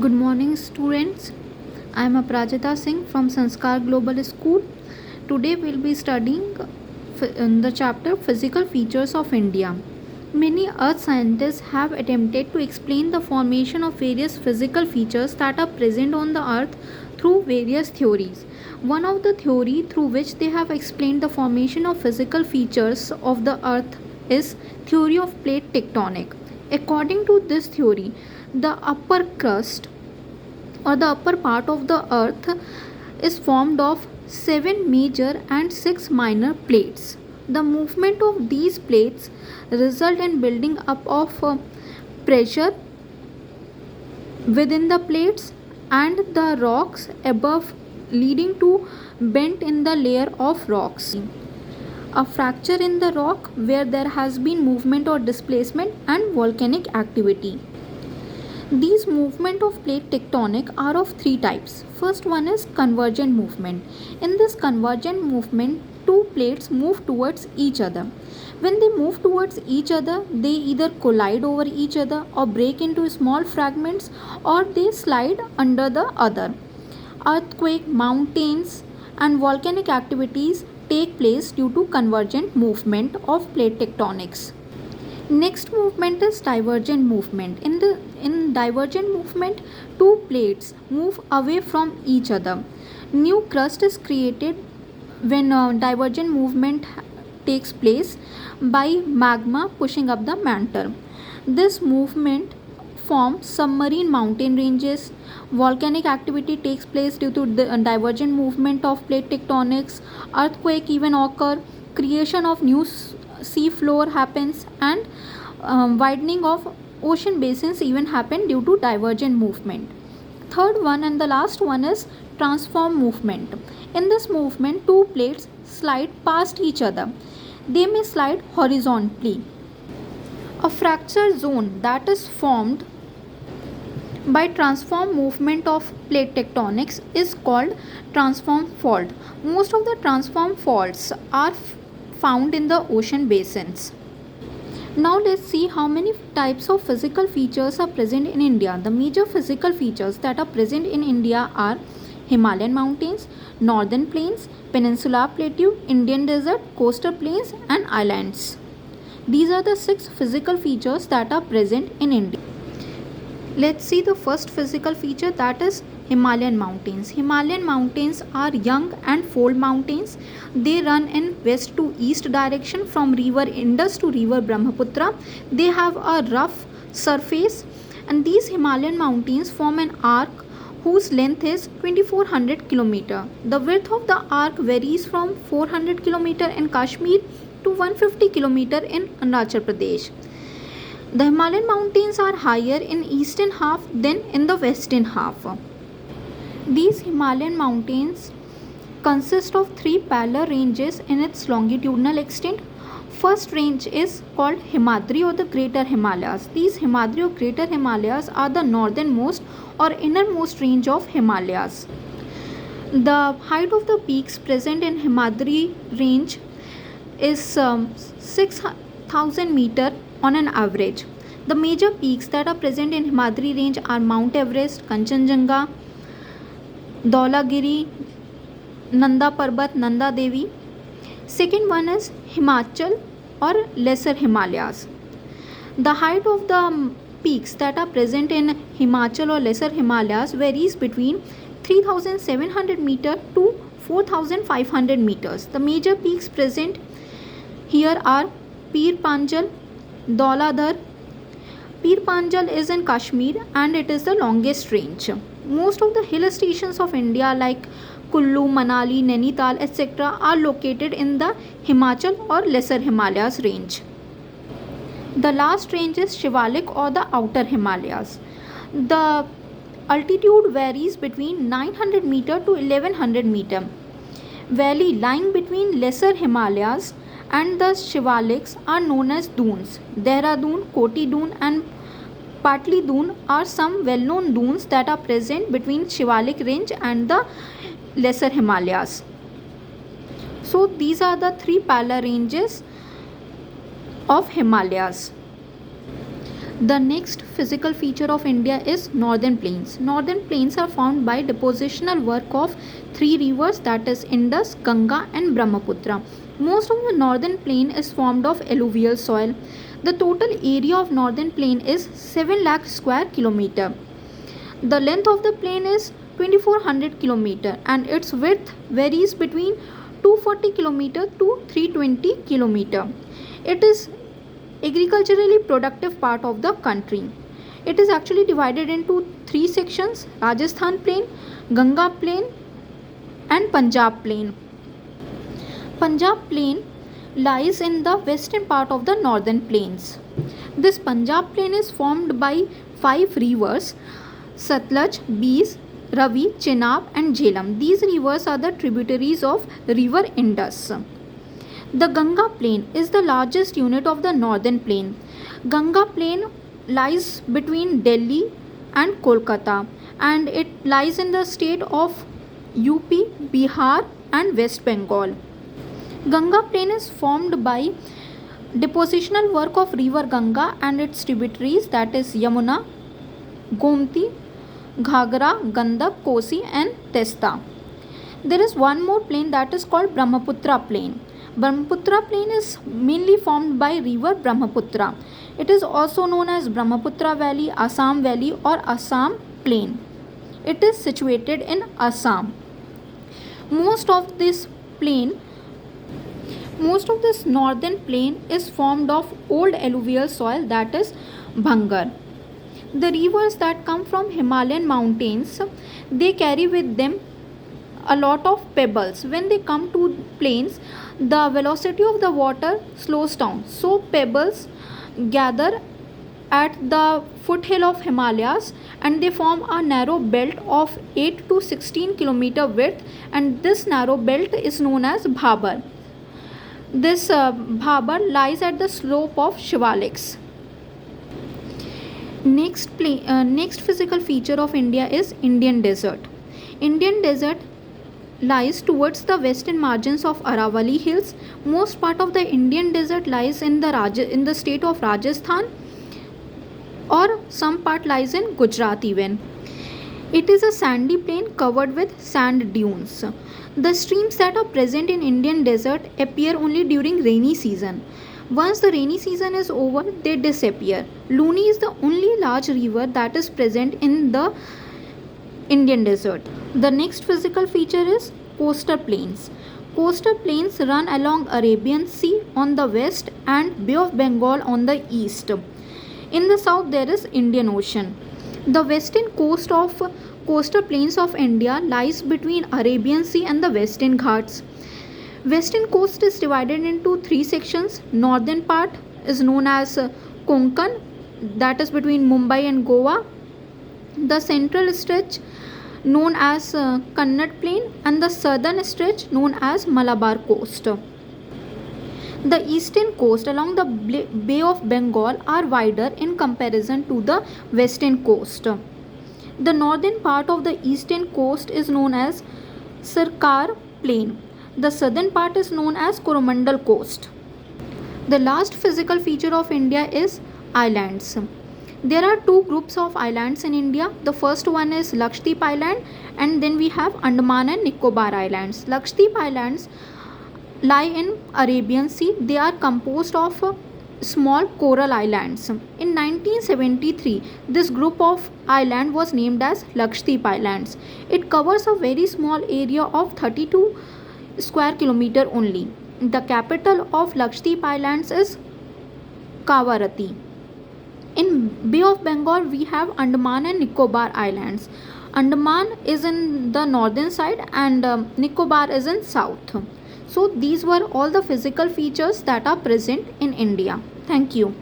Good morning, students. I am Aprajita Singh from Sanskar Global School. Today we'll be studying in the chapter Physical Features of India. Many earth scientists have attempted to explain the formation of various physical features that are present on the earth through various theories. One of the theory through which they have explained the formation of physical features of the earth is theory of plate tectonic. According to this theory, the upper crust or the upper part of the earth is formed of 7 major and 6 minor plates. The movement of these plates result in building up of pressure within the plates and the rocks above, leading to bend in the layer of rocks, a fracture in the rock where there has been movement or displacement, and volcanic activity. These movement of plate tectonic are of three types. First one is convergent movement. In this convergent movement, two plates move towards each other. When they move towards each other, they either collide over each other or break into small fragments, or they slide under the other. Earthquake, mountains, and volcanic activities take place due to convergent movement of plate tectonics. Next movement is divergent movement. In divergent movement, two plates move away from each other. New crust is created when divergent movement takes place by magma pushing up the mantle. This movement forms submarine mountain ranges. Volcanic activity takes place due to the divergent movement of plate tectonics. Earthquake even occur. Creation of new sea floor happens, and widening of ocean basins even happen due to divergent movement. Third one and the last one is transform movement. In this movement, two plates slide past each other. They may slide horizontally. A fracture zone that is formed by transform movement of plate tectonics is called transform fault. Most of the transform faults are found in the ocean basins. Now let's see how many types of physical features are present in India. The major physical features that are present in India are Himalayan mountains, northern plains, peninsular plateau, Indian desert, coastal plains, and islands. These are the 6 physical features that are present in India. Let's see the first physical feature, that is Himalayan mountains. Himalayan mountains are young and fold mountains. They run in west to east direction from river Indus to river Brahmaputra. They have a rough surface, and these Himalayan mountains form an arc whose length is 2400 km. The width of the arc varies from 400 km in Kashmir to 150 km in Arunachal Pradesh. The Himalayan mountains are higher in eastern half than in the western half. These Himalayan mountains consist of 3 parallel ranges in its longitudinal extent. First range is called Himadri or the Greater Himalayas. These Himadri or Greater Himalayas are the northernmost or innermost range of Himalayas. The height of the peaks present in Himadri range is 6,000 meter on an average. The major peaks that are present in Himadri range are Mount Everest, Kanchenjunga, Dhaulagiri, Nanda Parbat, Nanda Devi. Second one is Himachal or Lesser Himalayas. The height of the peaks that are present in Himachal or Lesser Himalayas varies between 3,700 meter to 4,500 meters. The major peaks present here are Pir Panjal, Dauladhar. Pir Panjal is in Kashmir and it is the longest range. Most of the hill stations of India like Kullu, Manali, Nainital, etc. are located in the Himachal or Lesser Himalayas range. The last range is Shivalik or the Outer Himalayas. The altitude varies between 900 meter to 1100 meter. Valley lying between Lesser Himalayas and the Shivaliks are known as dunes. Dehradun, Koti Dune, and Patli Dune are some well-known dunes that are present between Shivalik range and the Lesser Himalayas. So these are the 3 parallel ranges of Himalayas. The next physical feature of India is northern plains. Northern plains are formed by depositional work of three rivers, that is Indus, Ganga and Brahmaputra. Most of the northern plain is formed of alluvial soil. The total area of northern plain is 7 lakh square kilometer. The length of the plain is 2400 kilometer and its width varies between 240 kilometer to 320 kilometer. It is agriculturally productive part of the country. It is actually divided into three sections: Rajasthan plain, Ganga plain and Punjab plain. Punjab plain lies in the western part of the northern plains. This Punjab plain is formed by five rivers: Satluj, Beas, Ravi, Chenab and Jhelum. These rivers are the tributaries of river Indus. The Ganga plain is the largest unit of the northern plain. Ganga plain lies between Delhi and Kolkata and it lies in the state of UP, Bihar and West Bengal. Ganga plain is formed by depositional work of river Ganga and its tributaries, that is Yamuna, Gomti, Ghagra, Gandak, Kosi and Testa. There is one more plain that is called Brahmaputra plain. Brahmaputra plain is mainly formed by river Brahmaputra. It is also known as Brahmaputra Valley, Assam Valley or Assam Plain. It is situated in Assam. Most of this northern plain is formed of old alluvial soil, that is Bhangar. The rivers that come from Himalayan mountains, they carry with them a lot of pebbles. When they come to plains, the velocity of the water slows down, so pebbles gather at the foothill of Himalayas and they form a narrow belt of 8 to 16 kilometer width, and this narrow belt is known as Bhabar. This Bhabar lies at the slope of Shivaliks. Next physical feature of India is Indian desert. Indian desert lies towards the western margins of Aravalli Hills. Most part of the Indian desert lies in the state of Rajasthan, or some part lies in Gujarat even. It is a sandy plain covered with sand dunes. The streams that are present in Indian desert appear only during rainy season. Once the rainy season is over, they disappear. Luni is the only large river that is present in the Indian desert. The next physical feature is coastal plains. Coastal plains run along Arabian Sea on the west and Bay of Bengal on the east. In the south there is Indian Ocean. The western coast of coastal plains of India lies between Arabian Sea and the Western Ghats. Western coast is divided into three sections. Northern part is known as Konkan, that is between Mumbai and Goa. The central stretch known as Kannad Plain and the southern stretch known as Malabar Coast. The eastern coast along the Bay of Bengal are wider in comparison to the western coast. The northern part of the eastern coast is known as Sarkar Plain. The southern part is known as Coromandel Coast. The last physical feature of India is islands. There are two groups of islands in India. The first one is Lakshadweep Island and then we have Andaman and Nicobar Islands. Lakshadweep Islands lie in Arabian Sea. They are composed of small coral islands. In 1973, this group of island was named as Lakshadweep Islands. It covers a very small area of 32 square kilometer only. The capital of Lakshadweep Islands is Kavarati. In Bay of Bengal, we have Andaman and Nicobar Islands. Andaman is in the northern side and Nicobar is in south. So these were all the physical features that are present in India. Thank you.